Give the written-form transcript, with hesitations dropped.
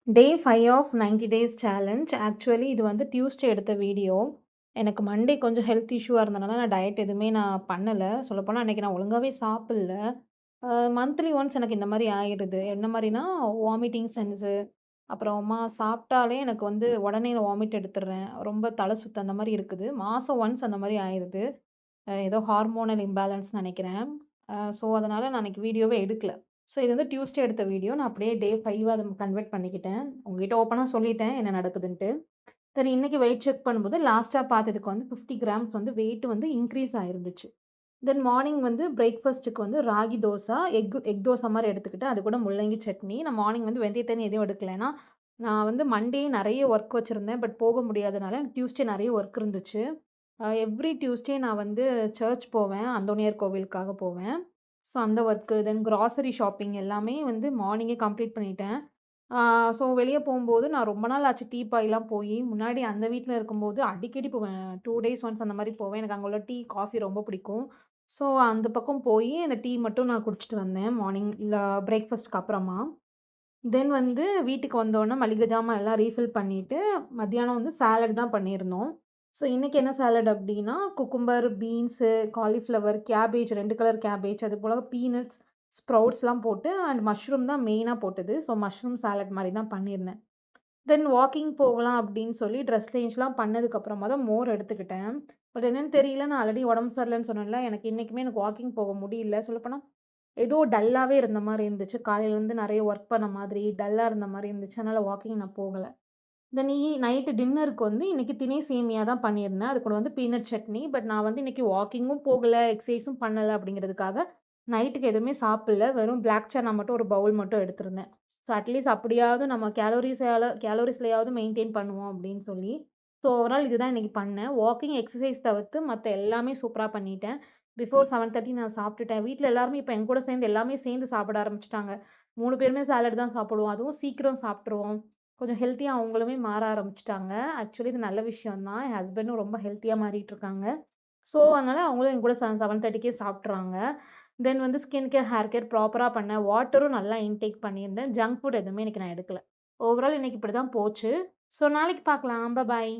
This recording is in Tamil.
Day 5 of 90 days challenge. Actually இது வந்து டியூஸ்டே எடுத்த வீடியோ. எனக்கு மண்டே கொஞ்சம் ஹெல்த் இஷ்யூவா இருந்தனால நான் டயட் எதுவுமே நான் பண்ணல. சொல்லப்போனா அன்னைக்கு நான் ஒழுங்காவே சாப்பிடல. மந்த்லி ஒன்ஸ் எனக்கு இந்த மாரி ஆயிருது. என்ன மாரினா, வாமிட்டிங் சென்ஸு, அப்புறமா சாப்பிட்டாலே எனக்கு வந்து உடனே வாமிட் எடுத்துடுறேன். ரொம்ப தலை சுத்து அந்த மாரி இருக்குது. மாசம் ஒன்ஸ் அந்த மாரி ஆயிருது. ஏதோ ஹார்மோனல் இம்பேலன்ஸ்ன்னு நெனைக்கிறேன். ஸோ அதனால நான் அன்னைக்கு வீடியோவே எடுக்கல. ஸோ இது வந்து டியூஸ்டே எடுத்த வீடியோ. நான் அப்படியே டே 5 அத கன்வெர்ட் பண்ணிக்கிட்டேன். உங்ககிட்ட ஓப்பனா சொல்லிட்டேன் என்ன நடக்குதுன்ட்டு. சரி இன்னைக்கு வெயிட் செக் பண்ணும்போது லாஸ்ட்டா பார்த்ததுக்கு வந்து 50 கிராம்ஸ் வந்து வெயிட் வந்து இன்க்ரீஸ் ஆயிருந்துச்சு. தென் மார்னிங் வந்து பிரேக்ஃபாஸ்ட்டுக்கு வந்து ராகி தோசை, எக் தோசை மாரி எடுத்துக்கிட்டேன். அது கூட முள்ளங்கி சட்னி. நான் மார்னிங் வந்து வெந்தய தண்ணி எதுவும் எடுக்கல. ஏன்னா, நான் வந்து மண்டே நெறைய ஒர்க் வச்சிருந்தேன். பட் போக முடியாதனால டியூஸ்டே நெறைய ஒர்க் இருந்துச்சு. எவ்ரி டியூஸ்டே நான் வந்து சர்ச் போவேன். அந்தோனியார் கோவிலுக்காக போவேன். ஸோ அந்த ஒர்க்கு, தென் கிராசரி ஷாப்பிங் எல்லாமே வந்து மார்னிங்கே கம்ப்ளீட் பண்ணிட்டேன். ஸோ வெளிய போம்போது நான் ரொம்ப நாள் ஆச்சு டீ பாய்லாம் போயி. முன்னாடி அந்த வீட்ல இருக்கும்போது அடிக்கடி போவேன். 2 டேஸ் ஒன்ஸ் அந்த மாரி போவேன். எனக்கு அங்க உள்ள டீ, காஃபி ரொம்ப பிடிக்கும். ஸோ அந்த பக்கம் போயி அந்த டீ மட்டும் நான் குடிச்சிட்டு வந்தேன். மார்னிங் பிரேக்ஃபாஸ்ட்க்கு அப்புறமா. தென் வந்து வீட்டுக்கு வந்தோனே மளிகை ஜாமான் எல்லாம் ரீஃபில் பண்ணிட்டு, மத்தியானம் வந்து சாலட் தான் பண்ணியிருந்தோம். ஸோ இன்னைக்கு என்ன சாலட் அப்டின்னா, cucumber, beans, cauliflower, cabbage 2 colour cabbage, அதுபோல பீனட்ஸ், ஸ்ப்ரவுட்ஸ்லாம் போட்டு அண்ட் மஷ்ரூம் தான் மெயினா போட்டது. ஸோ மஷ்ரூம் சாலட் மாரி தான் பண்ணியிருந்தேன். தென் வாக்கிங் போகலாம் அப்படின்னு சொல்லி ட்ரெஸ் சேஞ்ச்லாம் பண்ணதுக்கு அப்புறமா தான் மோர் எடுத்துக்கிட்டேன். பட் என்னன்னு தெரியல, நான் ஆல்ரெடி உடம்பு சரியில்லன்னு சொன்னேன்ல, எனக்கு இன்னைக்குமே வாக்கிங் போக முடியல. சொல்லப்போனா ஏதோ டல்லாவே இருந்த மாரி இருந்துச்சு. காலையிலேருந்து நெறைய ஒர்க் பண்ண மாதிரி, டல்லா இருந்த மாரி இருந்துச்சு. அதனால வாக்கிங் நான் போகல. தென் நைட்டு டின்னருக்கு வந்து இன்னைக்கு திணை சேமியா தான் பண்ணியிருந்தேன். அது கூட வந்து பீனட் சட்னி. பட் நான் வந்து இன்னைக்கு வாக்கிங்கும் போகல, எக்சர்சைஸும் பண்ணல அப்படிங்கிறதுக்காக, நைட்டுக்கு எதுவுமே சாப்பிடல. வெறும் பிளாக் சன்னா மட்டும் ஒரு பவுல் மட்டும் எடுத்திருந்தேன். ஸோ அட்லீஸ்ட் அப்படியாவது நம்ம கேலோரிஸ்லயாவது மெயின்டெயின் பண்ணுவோம் அப்படின்னு சொல்லி. ஸோ ஓவரால் இதுதான் இன்னைக்கு பண்ணேன். வாக்கிங், எக்சர்சைஸ் தவிர்த்து மத்த எல்லாமே சூப்பரா பண்ணிட்டேன். பிஃபோர் 7:30 நான் சாப்பிட்டுட்டேன். வீட்ல எல்லாருமே இப்ப என் கூட சேர்ந்து எல்லாமே சேர்ந்து சாப்பிட ஆரம்பிச்சுட்டாங்க. 3 பேருமே சாலட் தான் சாப்பிடுவோம். அதுவும் சீக்கிரம் சாப்ட்டுருவோம். கொஞ்சம் ஹெல்த்தியா அவங்களுமே மாற ஆரம்பிச்சுட்டாங்க. ஆக்சுவலி இது நல்ல விஷயம் தான். என் ஹஸ்பண்டும் ரொம்ப ஹெல்த்தியா மாறிட்டு இருக்காங்க. ஸோ, அதனால அவங்களும் என் கூட 7:30க்கே சாப்ட்டுறாங்க. தென் வந்து ஸ்கின் கேர், ஹேர் கேர் ப்ராப்பரா பண்ணேன். வாட்டரும் நல்லா இன்டேக் பண்ணியிருந்தேன். ஜங்க் ஃபுட் எதுவுமே இன்னைக்கு நான் எடுக்கல. ஓவரால் இன்னைக்கு இப்படிதான் போச்சு. ஸோ நாளைக்கு பார்க்கலாம். பாய்.